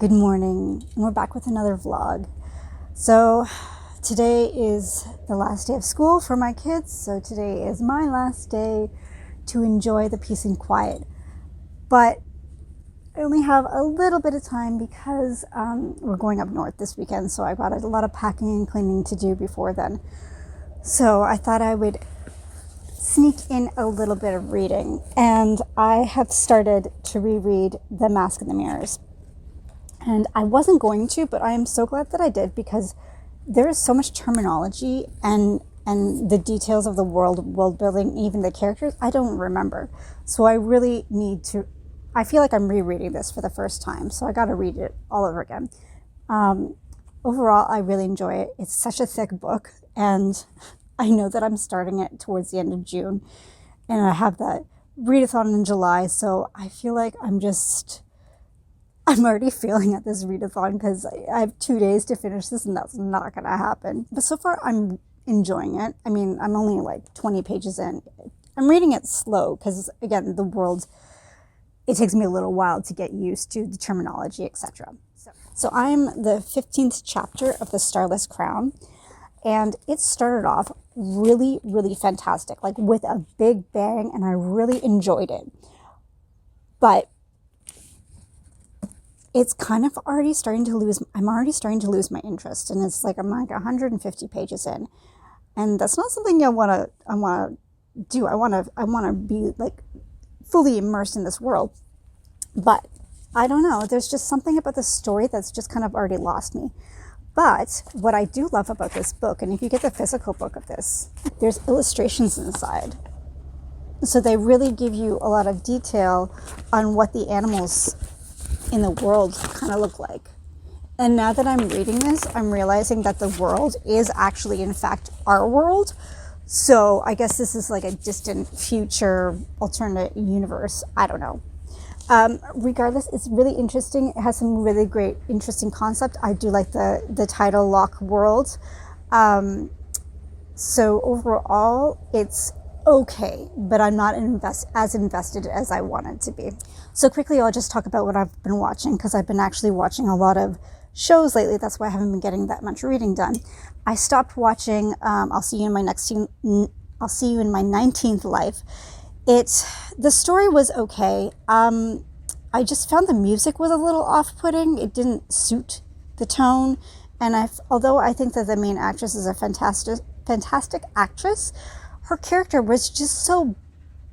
Good morning, and we're back with another vlog. So today is the last day of school for my kids, so today is my last day to enjoy the peace and quiet. But I only have a little bit of time because we're going up north this weekend, so I've got a lot of packing and cleaning to do before then. So I thought I would sneak in a little bit of reading, and I have started to reread The Mask and the Mirrors. And I wasn't going to, but I am so glad that I did, because there is so much terminology and the details of the world building, even the characters, I don't remember. So I really need to, I feel like I'm rereading this for the first time, so I got to read it all over again. Overall, I really enjoy it. It's such a thick book, and I know that I'm starting it towards the end of June, and I have that readathon in July, so I feel like I'm already failing at this readathon because I have 2 days to finish this, and that's not going to happen. But so far, I'm enjoying it. I mean, I'm only like 20 pages in. I'm reading it slow because, again, the world, it takes me a little while to get used to the terminology, etc. So I'm the 15th chapter of the Starless Crown, and it started off really, really fantastic, like with a big bang, and I really enjoyed it. But it's kind of already starting to lose, I'm already starting to lose my interest, and it's like, I'm like 150 pages in, and that's not something I want to do. I want to be like fully immersed in this world, but I don't know, there's just something about the story that's just kind of already lost me. But what I do love about this book, and if you get the physical book of this, there's illustrations inside. So they really give you a lot of detail on what the animals in the world kind of look like. And now that I'm reading this, I'm realizing that the world is actually, in fact, our world. So I guess this is like a distant future alternate universe. I don't know. Regardless, it's really interesting. It has some really great, interesting concept. I do like the title Lock World. So overall, it's okay, but I'm not as invested as I wanted to be. So quickly, I'll just talk about what I've been watching, because I've been actually watching a lot of shows lately. That's why I haven't been getting that much reading done. I stopped watching I'll See You in My 19th Life. The story was okay. I just found the music was a little off-putting. It didn't suit the tone, and although I think that the main actress is a fantastic actress, her character was just so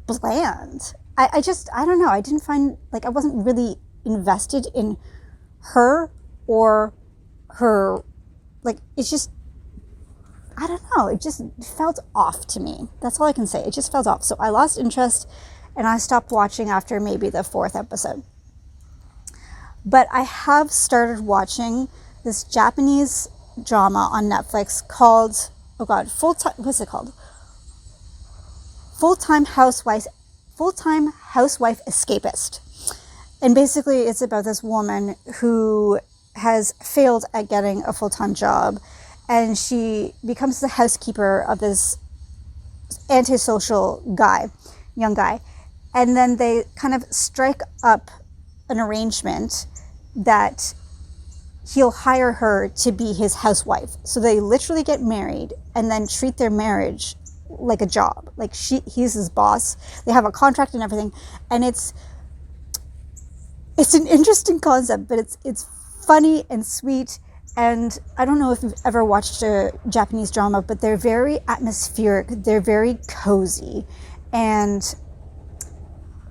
bland. I don't know. I didn't find, like, I wasn't really invested in her or her, like, it's just, I don't know. It just felt off to me. That's all I can say. It just felt off. So I lost interest, and I stopped watching after maybe the 4th episode. But I have started watching this Japanese drama on Netflix called, what's it called? Full-time housewife escapist. And basically it's about this woman who has failed at getting a full-time job, and she becomes the housekeeper of this antisocial young guy. And then they kind of strike up an arrangement that he'll hire her to be his housewife. So they literally get married and then treat their marriage like a job. Like he's his boss. They have a contract and everything. And it's an interesting concept, but it's funny and sweet. And I don't know if you've ever watched a Japanese drama, but they're very atmospheric. They're very cozy. And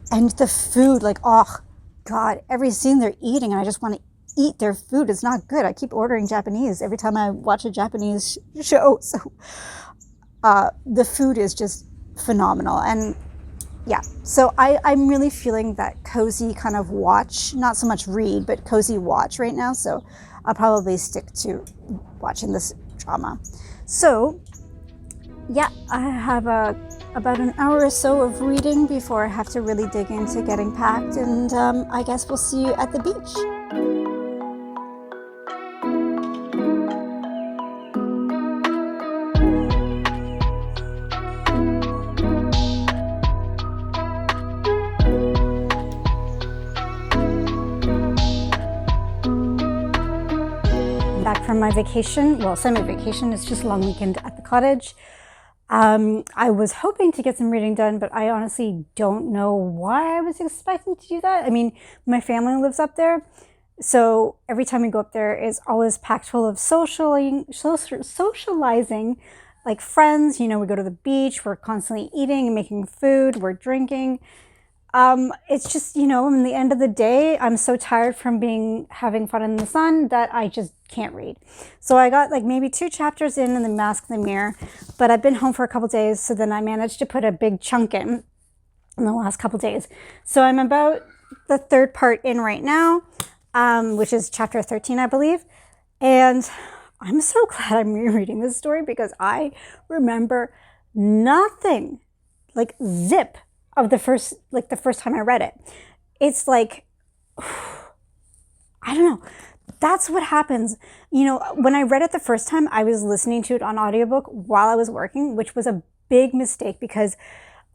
the food, like, oh God, every scene they're eating, and I just want to eat their food. It's not good. I keep ordering Japanese every time I watch a Japanese show. So the food is just phenomenal. And yeah, so I'm really feeling that cozy kind of watch, not so much read, but cozy watch right now. So I'll probably stick to watching this drama. So yeah, I have about an hour or so of reading before I have to really dig into getting packed, and I guess we'll see you at the beach. back from my vacation. Well, semi-vacation. It's just a long weekend at the cottage. I was hoping to get some reading done, but I honestly don't know why I was expecting to do that. I mean, my family lives up there, so every time we go up there, it's always packed full of socializing, like friends. You know, we go to the beach, we're constantly eating and making food, we're drinking. It's just, you know, in the end of the day, I'm so tired from having fun in the sun that I just can't read. So I got like maybe 2 chapters in The Mask in the Mirror, but I've been home for a couple days, so then I managed to put a big chunk in the last couple days. So I'm about the 3rd part in right now, which is chapter 13, I believe. And I'm so glad I'm rereading this story because I remember nothing, like zip, of the first time I read it. It's like, I don't know. That's what happens. You know, when I read it the first time, I was listening to it on audiobook while I was working, which was a big mistake because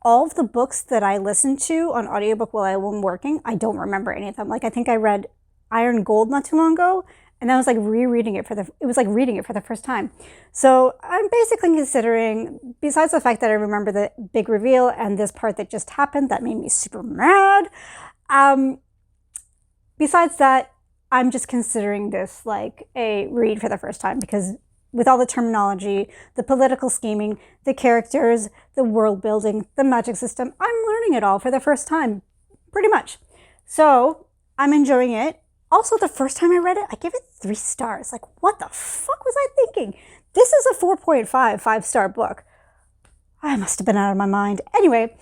all of the books that I listened to on audiobook while I was working, I don't remember any of them. Like I think I read Iron Gold not too long ago, and I was like reading it for the first time. So I'm basically considering, besides the fact that I remember the big reveal and this part that just happened that made me super mad, besides that, I'm just considering this like a read for the first time because with all the terminology, the political scheming, the characters, the world building, the magic system, I'm learning it all for the first time, pretty much. So I'm enjoying it. Also, the first time I read it, I gave it 3 stars. Like, what the fuck was I thinking? This is a 4.5 5-star book. I must have been out of my mind. Anyway,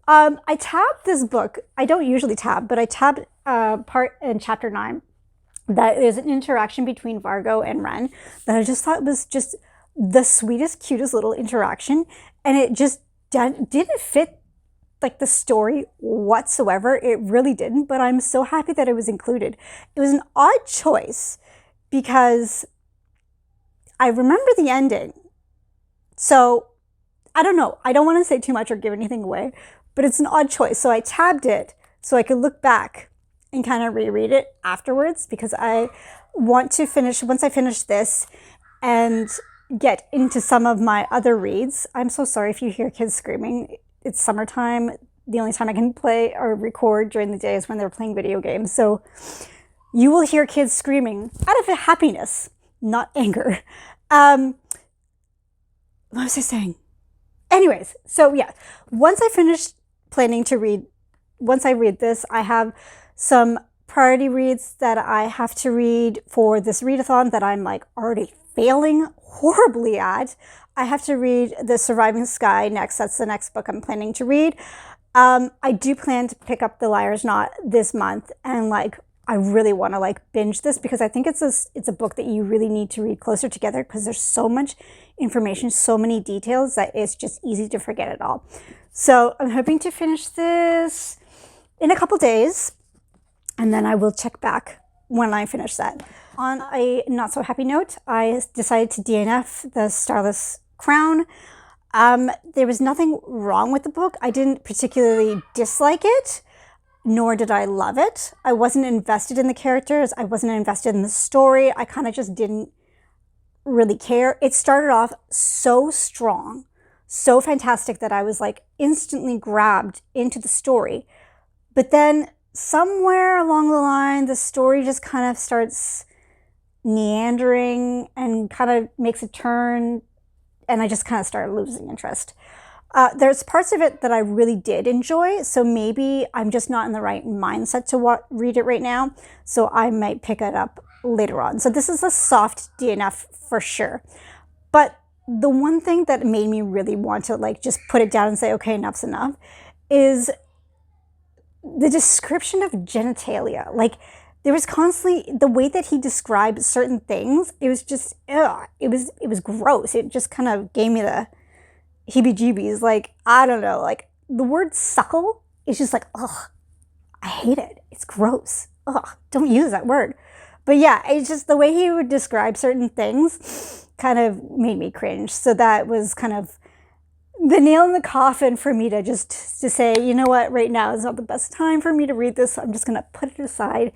I tabbed this book. I don't usually tab, but I tabbed part in chapter 9 that is an interaction between Vargo and Ren that I just thought was just the sweetest, cutest little interaction. And it just didn't fit like the story whatsoever. It really didn't, but I'm so happy that it was included. It was an odd choice because I remember the ending. So I don't know. I don't want to say too much or give anything away, but it's an odd choice. So I tabbed it so I could look back and kind of reread it afterwards because I want to finish, once I finish this and get into some of my other reads. I'm so sorry if you hear kids screaming. It's summertime. The only time I can play or record during the day is when they're playing video games. So you will hear kids screaming out of happiness, not anger. What was I saying? Anyways, so yeah, once I read this, I have some priority reads that I have to read for this readathon that I'm like already failing horribly at. I have to read The Surviving Sky next. That's the next book I'm planning to read. I do plan to pick up The Liar's Knot this month, and like I really want to like binge this because I think it's a book that you really need to read closer together because there's so much information, so many details that it's just easy to forget it all. So I'm hoping to finish this in a couple days, and then I will check back when I finish that. On a not so happy note, I decided to DNF the Starless Crown. There was nothing wrong with the book. I didn't particularly dislike it, nor did I love it. I wasn't invested in the characters. I wasn't invested in the story. I kind of just didn't really care. It started off so strong, so fantastic that I was like instantly grabbed into the story. But then somewhere along the line, the story just kind of starts meandering and kind of makes a turn, and I just kind of started losing interest. There's parts of it that I really did enjoy, so maybe I'm just not in the right mindset to read it right now, so I might pick it up later on. So this is a soft DNF for sure. But the one thing that made me really want to like just put it down and say, okay, enough's enough, is the description of genitalia. Like, there was constantly the way that he described certain things. It was just, it was gross. It just kind of gave me the heebie-jeebies. Like, I don't know. Like, the word suckle is just like, ugh, I hate it. It's gross. Ugh, don't use that word. But yeah, it's just the way he would describe certain things kind of made me cringe. So that was kind of the nail in the coffin for me to say, you know what, right now is not the best time for me to read this. So I'm just going to put it aside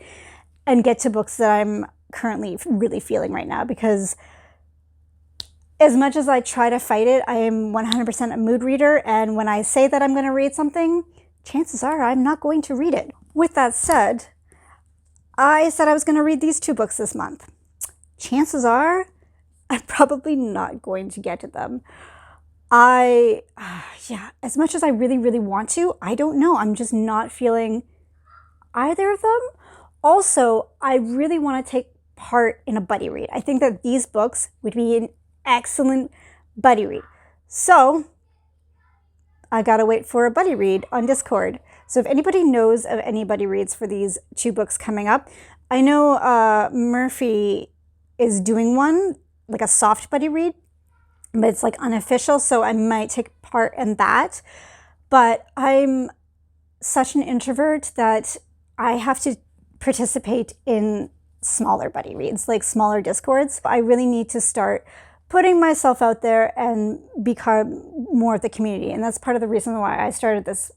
and get to books that I'm currently really feeling right now, because as much as I try to fight it, I am 100% a mood reader, and when I say that I'm going to read something, chances are I'm not going to read it. With that said, I said I was going to read these 2 books this month. Chances are I'm probably not going to get to them. As much as I really, really want to, I don't know. I'm just not feeling either of them. Also, I really want to take part in a buddy read. I think that these books would be an excellent buddy read. So I gotta wait for a buddy read on Discord. So if anybody knows of any buddy reads for these 2 books coming up, I know Murphy is doing one, like a soft buddy read, but it's like unofficial, so I might take part in that. But I'm such an introvert that I have to participate in smaller buddy reads, like smaller Discords. I really need to start putting myself out there and become more of the community. And that's part of the reason why I started this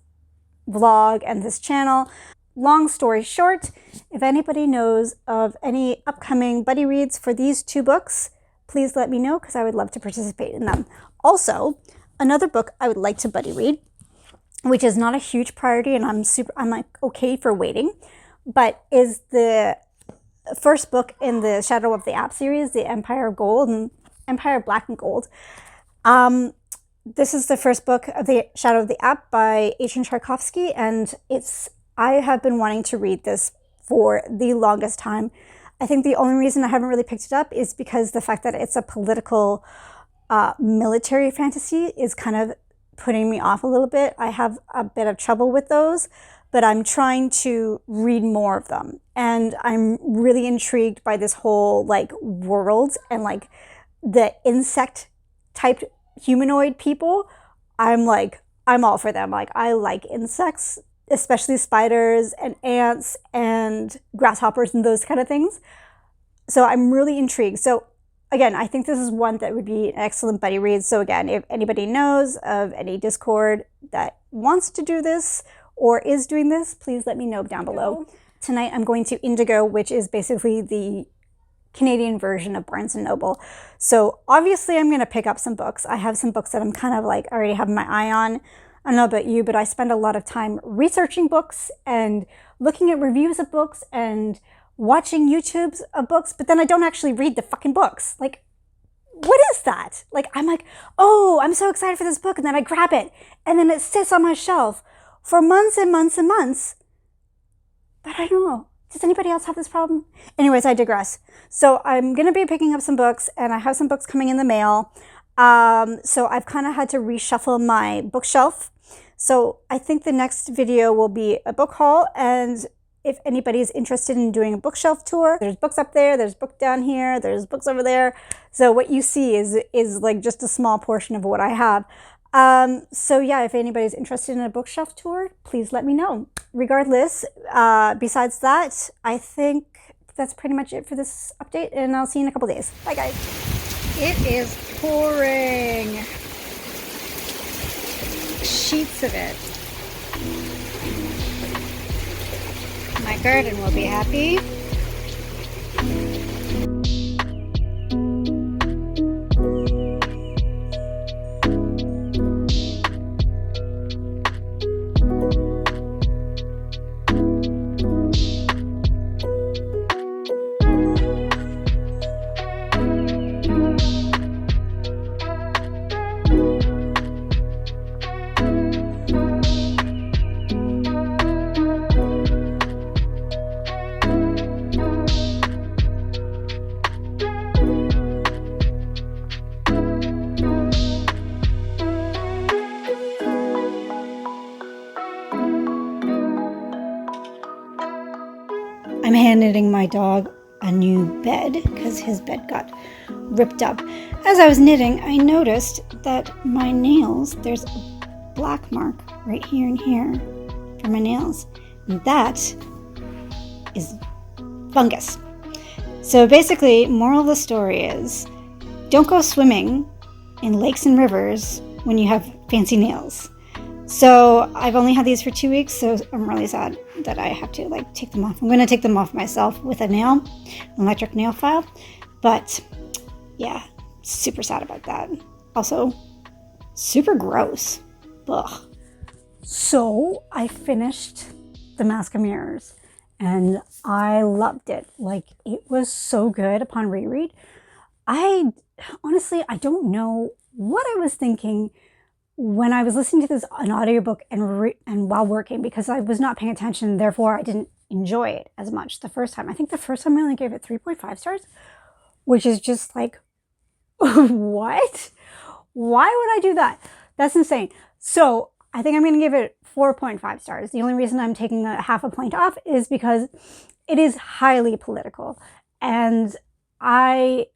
vlog and this channel. Long story short, if anybody knows of any upcoming buddy reads for these 2 books, please let me know, because I would love to participate in them. Also, another book I would like to buddy read, which is not a huge priority, and I'm like okay for waiting, but is the first book in the Shadow of the App series, the Empire of Gold and Empire Black and Gold. This is the first book of the Shadow of the App by H.N. Tchaikovsky, and I have been wanting to read this for the longest time. I think the only reason I haven't really picked it up is because the fact that it's a political military fantasy is kind of putting me off a little bit. I have a bit of trouble with those, but I'm trying to read more of them. And I'm really intrigued by this whole like world and like the insect type humanoid people. I'm all for them. Like, I like insects, especially spiders and ants and grasshoppers and those kind of things. So I'm really intrigued. So again, I think this is one that would be an excellent buddy read. So again, if anybody knows of any Discord that wants to do this or is doing this, please let me know down below. Tonight I'm going to Indigo, which is basically the Canadian version of Barnes & Noble. So obviously I'm going to pick up some books. I have some books that I'm kind of like already have my eye on. I don't know about you, but I spend a lot of time researching books and looking at reviews of books and watching YouTubes of books, but then I don't actually read the fucking books. Like, what is that? Like, I'm like, oh, I'm so excited for this book, and then I grab it, and then it sits on my shelf for months and months and months. But I don't know. Does anybody else have this problem? Anyways, I digress. So I'm going to be picking up some books, and I have some books coming in the mail. So I've kind of had to reshuffle my bookshelf. So I think the next video will be a book haul, and if anybody's interested in doing a bookshelf tour, there's books up there, there's books down here, there's books over there. So what you see is like just a small portion of what I have. So yeah, if anybody's interested in a bookshelf tour, please let me know. Regardless, besides that, I think that's pretty much it for this update, and I'll see you in a couple days. Bye guys. It is pouring. Sheets of it. My garden will be happy. I'm hand-knitting my dog a new bed because his bed got ripped up. As I was knitting, I noticed that my nails, there's a black mark right here and here for my nails. And that is fungus. So basically, moral of the story is, don't go swimming in lakes and rivers when you have fancy nails. So I've only had these for 2 weeks, so I'm really sad that I have to like take them off. I'm going to take them off myself with a nail, an electric nail file. But yeah, super sad about that. Also, super gross. Ugh. So I finished The Mask of Mirrors and I loved it. Like, it was so good upon reread. I honestly don't know what I was thinking when I was listening to this an audiobook and while working, because I was not paying attention, therefore I didn't enjoy it as much the first time. I think the first time I only gave it 3.5 stars, which is just like, what? Why would I do that? That's insane. So I think I'm going to give it 4.5 stars. The only reason I'm taking a half a point off is because it is highly political. And I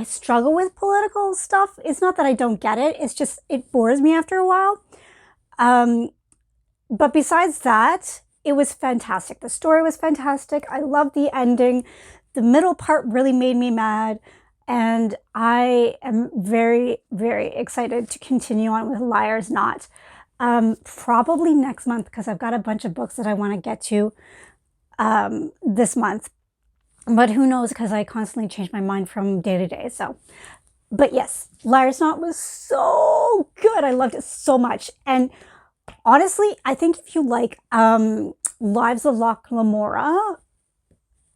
struggle with political stuff. It's not that I don't get it. It's just, it bores me after a while. But besides that, it was fantastic. The story was fantastic. I loved the ending. The middle part really made me mad. And I am very, very excited to continue on with Liar's Knot. Probably next month, because I've got a bunch of books that I want to get to this month. But who knows, because I constantly change my mind from day to day. So, but yes, Liar's Knot was so good. I loved it so much. And honestly, I think if you like Lives of Locke Lamora,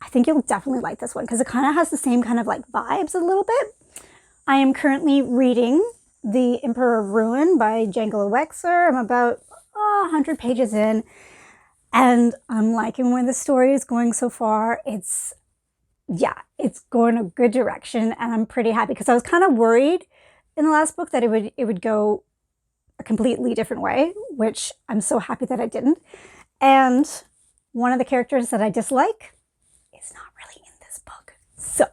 I think you'll definitely like this one, because it kind of has the same kind of like vibes a little bit. I am currently reading The Emperor of Ruin by Django Wexler. I'm about 100 pages in, and I'm liking where the story is going so far. It's going a good direction, and I'm pretty happy, because I was kind of worried in the last book that it would go a completely different way, which I'm so happy that it didn't. And one of the characters that I dislike is not really in this book. So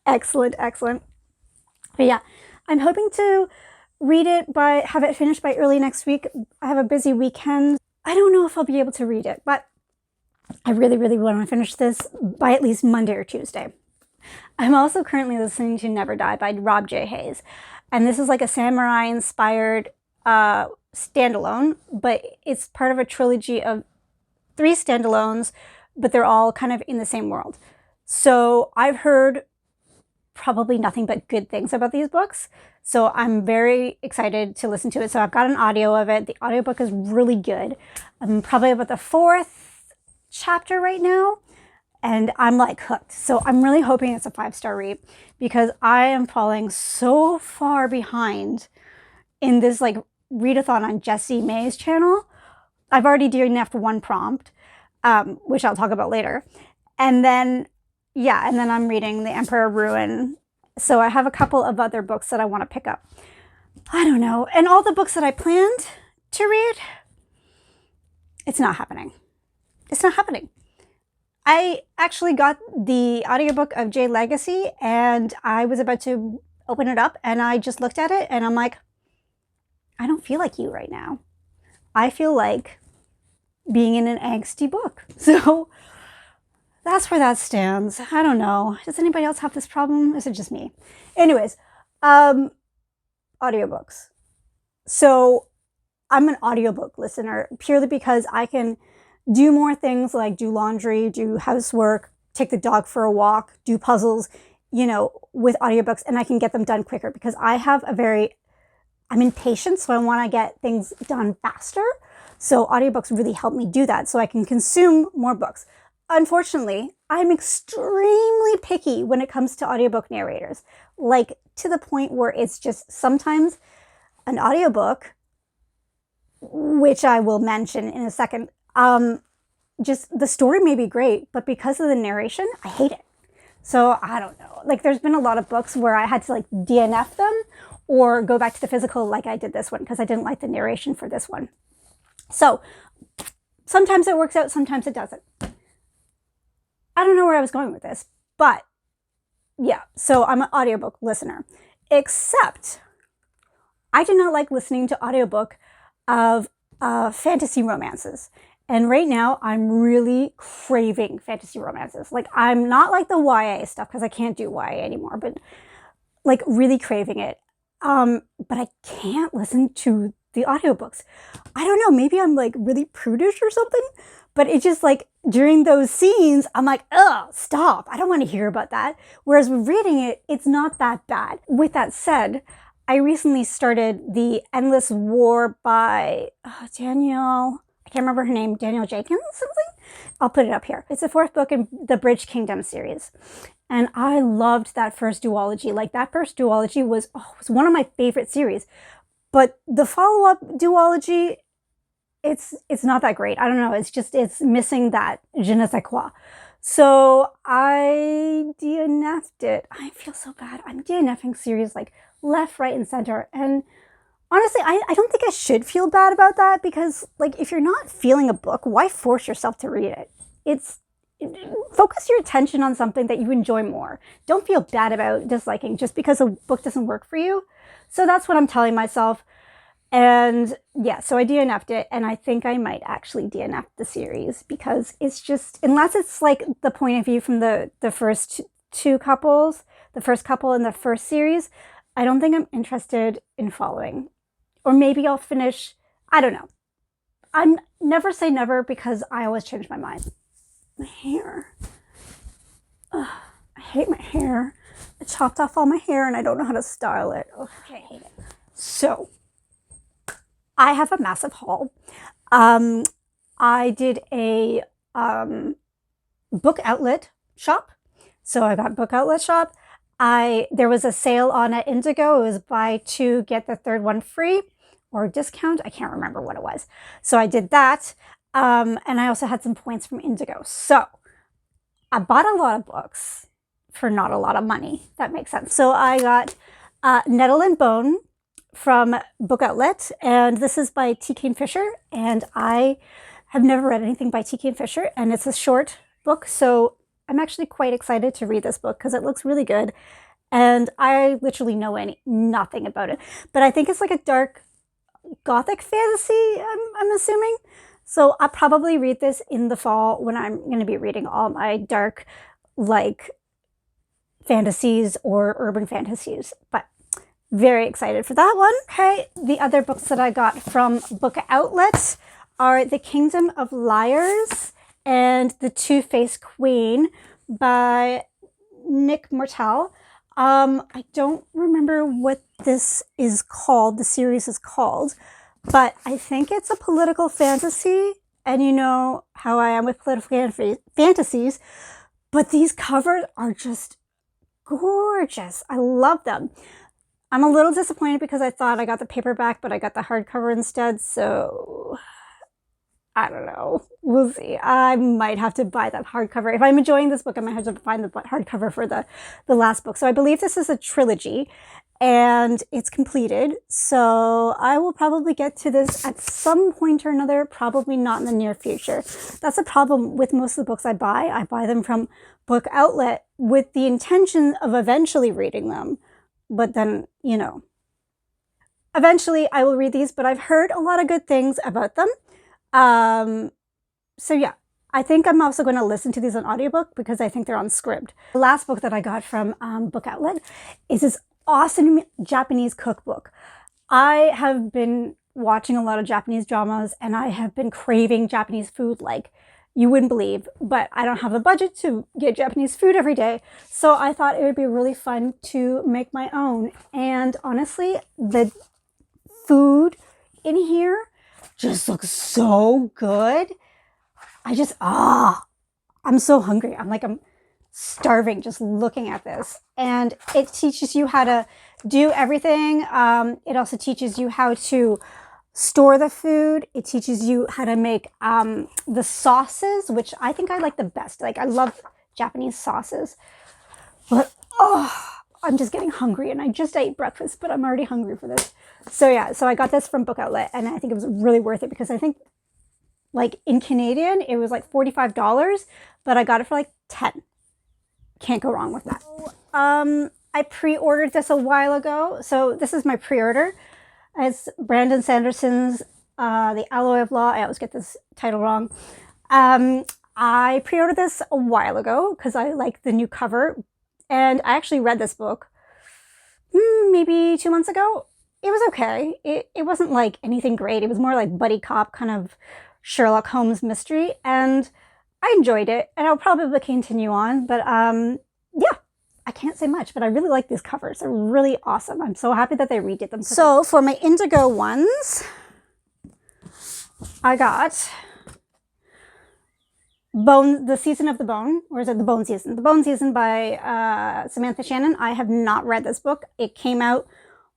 excellent. But yeah, I'm hoping to have it finished by early next week. I have a busy weekend. I don't know if I'll be able to read it, but I really, really want to finish this by at least Monday or Tuesday. I'm also currently listening to Never Die by Rob J. Hayes. And this is like a samurai-inspired standalone, but it's part of a trilogy of 3 standalones, but they're all kind of in the same world. So I've heard probably nothing but good things about these books. So I'm very excited to listen to it. So I've got an audio of it. The audiobook is really good. I'm probably about the 4th chapter right now, and I'm like hooked. So I'm really hoping it's a 5-star read, because I am falling so far behind in this like readathon on Jessie May's channel. I've already DNF'd 1 prompt, which I'll talk about later. And then I'm reading The Emperor of Ruin. So I have a couple of other books that I want to pick up. I don't know. And all the books that I planned to read, it's not happening. It's not happening. I actually got the audiobook of Jade Legacy, and I was about to open it up, and I just looked at it and I'm like, I don't feel like you right now. I feel like being in an angsty book. So that's where that stands. I don't know. Does anybody else have this problem? Or is it just me? Anyways, audiobooks. So I'm an audiobook listener purely because I can do more things like do laundry, do housework, take the dog for a walk, do puzzles, with audiobooks, and I can get them done quicker because I'm impatient, so I want to get things done faster. So audiobooks really help me do that so I can consume more books. Unfortunately, I'm extremely picky when it comes to audiobook narrators, like to the point where it's just sometimes an audiobook, which I will mention in a second, just the story may be great, but because of the narration, I hate it. So I don't know. Like there's been a lot of books where I had to like DNF them or go back to the physical like I did this one because I didn't like the narration for this one. So sometimes it works out, sometimes it doesn't. I don't know where I was going with this, but yeah, so I'm an audiobook listener, except I do not like listening to audiobook of fantasy romances. And right now I'm really craving fantasy romances. Like I'm not like the YA stuff because I can't do YA anymore, but like really craving it. But I can't listen to the audiobooks. I don't know, maybe I'm like really prudish or something, but it just like during those scenes, I'm like, ugh, stop. I don't want to hear about that. Whereas with reading it, it's not that bad. With that said, I recently started The Endless War by Danielle, I can't remember her name, Danielle Jenkins, something? I'll put it up here. It's the 4th book in the Bridge Kingdom series. And I loved that first duology. Like that first duology was one of my favorite series. But the follow-up duology, it's not that great. I don't know. It's missing that je ne sais quoi. So I DNF'd it. I feel so bad. I'm DNFing series like left, right, and center. And honestly, I don't think I should feel bad about that, because like if you're not feeling a book, why force yourself to read it? Focus your attention on something that you enjoy more. Don't feel bad about disliking just because a book doesn't work for you. So that's what I'm telling myself. And yeah, so I DNF'd it, and I think I might actually DNF the series, because it's just, unless it's like the point of view from the first two couples, the first couple in the first series, I don't think I'm interested in following. Or maybe I'll finish, I don't know. I'm never say never, because I always change my mind. My hair. Ugh, I hate my hair. I chopped off all my hair and I don't know how to style it. Ugh, I hate it. So, I have a massive haul. I did a book outlet shop. So I got book outlet shop. There was a sale on at Indigo. It was buy 2, get the 3rd one free, or discount. I can't remember what it was. So I did that. And I also had some points from Indigo. So I bought a lot of books for not a lot of money. That makes sense. So I got Nettle and Bone from Book Outlet, and this is by T. Kane Fisher, and I have never read anything by T. Kane Fisher, and it's a short book, so I'm actually quite excited to read this book because it looks really good, and I literally know nothing about it, but I think it's like a dark gothic fantasy, I'm assuming, so I'll probably read this in the fall when I'm going to be reading all my dark, like, fantasies or urban fantasies, but very excited for that one. Okay, the other books that I got from Book Outlet are The Kingdom of Liars and The Two-Faced Queen by Nick Martel. I don't remember what this is called, the series is called, but I think it's a political fantasy, and you know how I am with political fantasies, but these covers are just gorgeous. I love them. I'm a little disappointed because I thought I got the paperback, but I got the hardcover instead, so I don't know. We'll see. I might have to buy that hardcover. If I'm enjoying this book, I might have to find the hardcover for the last book. So I believe this is a trilogy, and it's completed, so I will probably get to this at some point or another, probably not in the near future. That's a problem with most of the books I buy. I buy them from Book Outlet with the intention of eventually reading them. But then, you know, eventually I will read these, but I've heard a lot of good things about them. So yeah, I think I'm also going to listen to these on audiobook because I think they're on Scribd. The last book that I got from Book Outlet is this awesome Japanese cookbook. I have been watching a lot of Japanese dramas, and I have been craving Japanese food like you wouldn't believe, but I don't have a budget to get Japanese food every day. So I thought it would be really fun to make my own. And honestly, the food in here just looks so good. I'm so hungry. I'm starving just looking at this. And it teaches you how to do everything. It also teaches you how to store the food. It teaches you how to make the sauces, which I think I like the best. Like, I love Japanese sauces. But, I'm just getting hungry, and I just ate breakfast, but I'm already hungry for this. So yeah, so I got this from Book Outlet, and I think it was really worth it because I think, like, in Canadian, it was like $45, but I got it for like 10. Can't go wrong with that. I pre-ordered this a while ago. So this is my pre-order. It's Brandon Sanderson's The Alloy of Law. I always get this title wrong. I pre-ordered this a while ago because I like the new cover. And I actually read this book maybe 2 months ago. it was okay. It wasn't like anything great. It was more like buddy cop kind of Sherlock Holmes mystery, and I enjoyed it, and I'll probably continue on. But yeah, I can't say much, but I really like these covers. They're really awesome. I'm so happy that they redid them. So for my indigo ones, I got The Season of the Bone, or is it The Bone Season? The Bone Season by Samantha Shannon. I have not read this book. It came out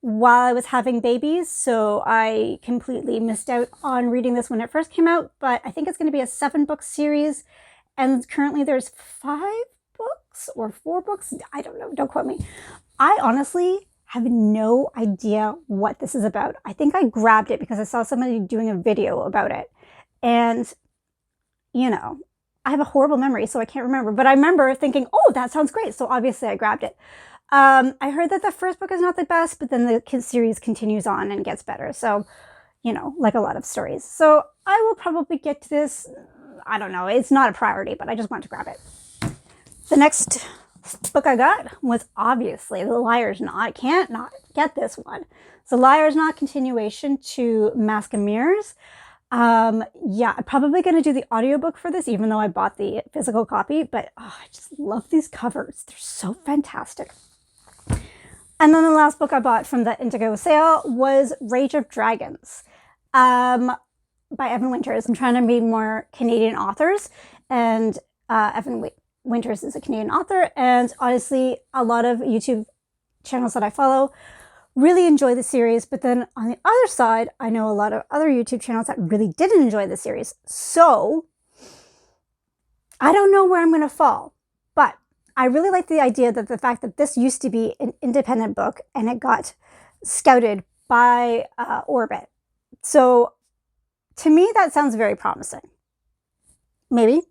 while I was having babies, so I completely missed out on reading this when it first came out, but I think it's going to be a 7-book series, and currently there's 5 books or 4 books. I don't know. Don't quote me. I honestly have no idea what this is about. I think I grabbed it because I saw somebody doing a video about it, and you know, I have a horrible memory, so I can't remember, but I remember thinking, oh, that sounds great, so obviously I grabbed it. I heard that the first book is not the best, but then the series continues on and gets better. So, you know, like a lot of stories. So I will probably get to this. I don't know. It's not a priority, but I just want to grab it. The next book I got was obviously The Liar's Knot. I can't not get this one. So Liar's Knot continuation to Mask and Mirrors. Yeah, I'm probably going to do the audiobook for this, even though I bought the physical copy, but oh, I just love these covers. They're so fantastic. And then the last book I bought from the Indigo sale was Rage of Dragons by Evan Winters. I'm trying to read more Canadian authors, and Evan Winters is a Canadian author, and honestly, a lot of YouTube channels that I follow really enjoy the series, but then on the other side, I know a lot of other YouTube channels that really didn't enjoy the series. So I don't know where I'm going to fall, but I really like the idea that the fact that this used to be an independent book and it got scouted by Orbit. So to me, that sounds very promising. Maybe.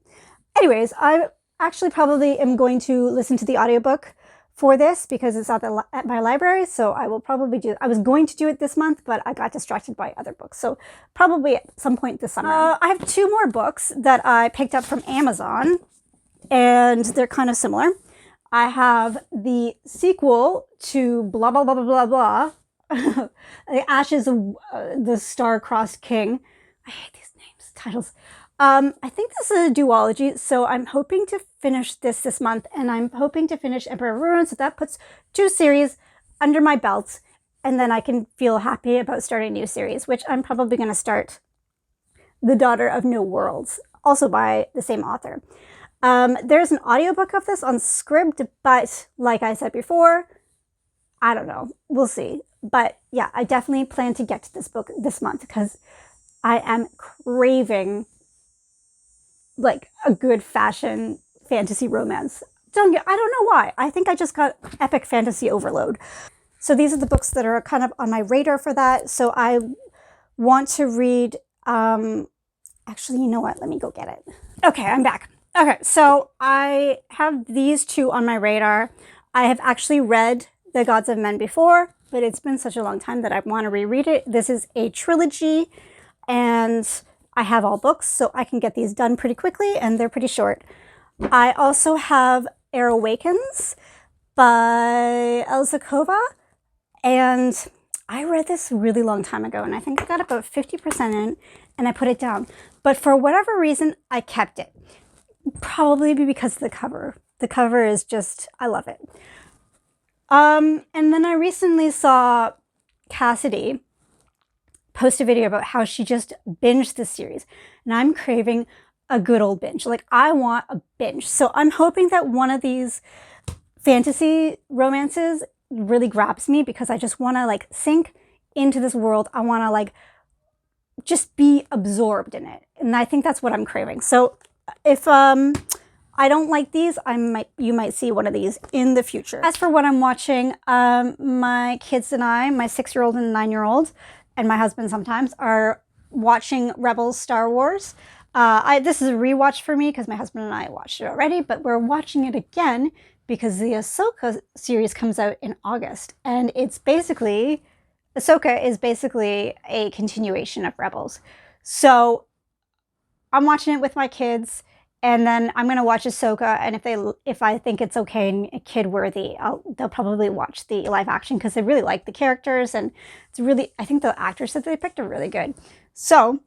Anyways, I actually probably am going to listen to the audiobook for this because it's at my library. So I will probably I was going to do it this month, but I got distracted by other books. So probably at some point this summer. I have 2 more books that I picked up from Amazon, and they're kind of similar. I have the sequel to blah, blah, blah, blah, blah, blah. The Ashes of the Star-Crossed King. I hate these names, titles. I think this is a duology, so I'm hoping to finish this month, and I'm hoping to finish Emperor of Ruin, so that puts 2 series under my belt, and then I can feel happy about starting a new series, which I'm probably going to start The Daughter of No Worlds, also by the same author. There's an audiobook of this on Scribd, but like I said before, I don't know. We'll see. But yeah, I definitely plan to get to this book this month because I am craving like a good fashion fantasy romance. I don't know why. I think I just got epic fantasy overload. So these are the books that are kind of on my radar for that. So I want to read, actually, you know what? Let me go get it. Okay, I'm back. Okay, so I have these 2 on my radar. I have actually read The Gods of Men before, but it's been such a long time that I want to reread it. This is a trilogy, and I have all books, so I can get these done pretty quickly, and they're pretty short. I also have Air Awakens by Elsa Kova, and I read this a really long time ago, and I think I got about 50% in, and I put it down. But for whatever reason, I kept it. Probably because of the cover. The cover is just, I love it. And then I recently saw Cassidy post a video about how she just binged this series, and I'm craving a good old binge. Like, I want a binge. So I'm hoping that one of these fantasy romances really grabs me because I just want to like sink into this world. I want to like just be absorbed in it, and I think that's what I'm craving. So if I don't like these, you might see one of these in the future. As for what I'm watching, my kids and I, my 6-year-old and 9-year-old, and my husband sometimes, are watching Rebels Star Wars. This is a rewatch for me because my husband and I watched it already, but we're watching it again because the Ahsoka series comes out in August, and it's basically, Ahsoka is basically a continuation of Rebels. So I'm watching it with my kids, And then I'm gonna watch Ahsoka, and if I think it's okay and kid worthy, they'll probably watch the live action because they really like the characters, and it's really, I think the actors that they picked are really good. So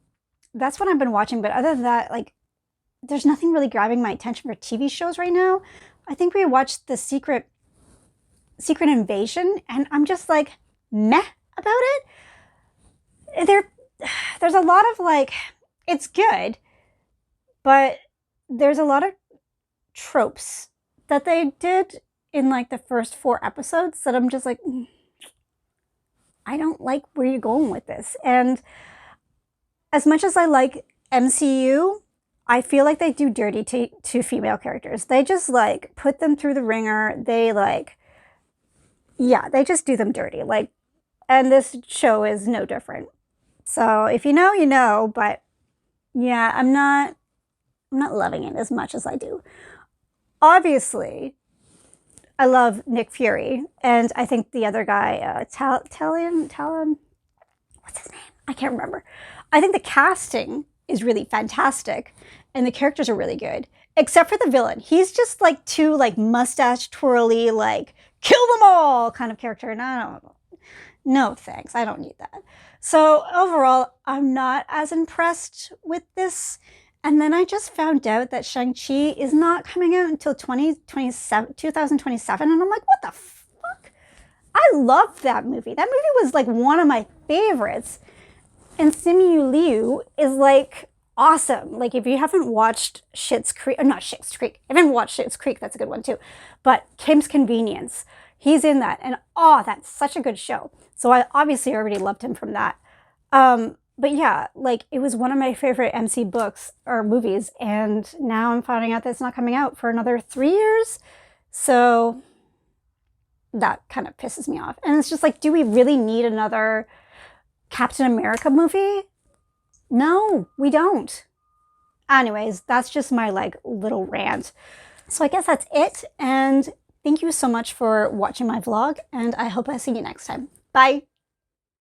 that's what I've been watching. But other than that, like, there's nothing really grabbing my attention for TV shows right now. I think we watched the Secret Invasion, and I'm just like meh about it. There's a lot of like, it's good, but there's a lot of tropes that they did in like the first 4 episodes that I'm just like, I don't like where you're going with this. And as much as I like MCU, I feel like they do dirty to female characters. They just like put them through the ringer. They like, yeah, they just do them dirty. Like, and this show is no different. So if you know, you know, but yeah, I'm not loving it as much as I do. Obviously, I love Nick Fury, and I think the other guy, Talon, what's his name? I can't remember. I think the casting is really fantastic, and the characters are really good, except for the villain. He's just like too like mustache twirly, like kill them all kind of character, and I don't know. No thanks, I don't need that. So overall, I'm not as impressed with this. And then I just found out that Shang-Chi is not coming out until 2027. And I'm like, what the fuck? I loved that movie. That movie was like one of my favorites. And Simu Liu is like awesome. Like if you haven't watched Schitt's Creek, or not Schitt's Creek, I haven't watched Schitt's Creek, that's a good one too. But Kim's Convenience, he's in that. And oh, that's such a good show. So I obviously already loved him from that. But yeah, like it was one of my favorite MC books or movies, and now I'm finding out that it's not coming out for another 3 years. So that kind of pisses me off. And it's just like, do we really need another Captain America movie? No, we don't. Anyways, that's just my like little rant. So I guess that's it. And thank you so much for watching my vlog, and I hope I see you next time. Bye.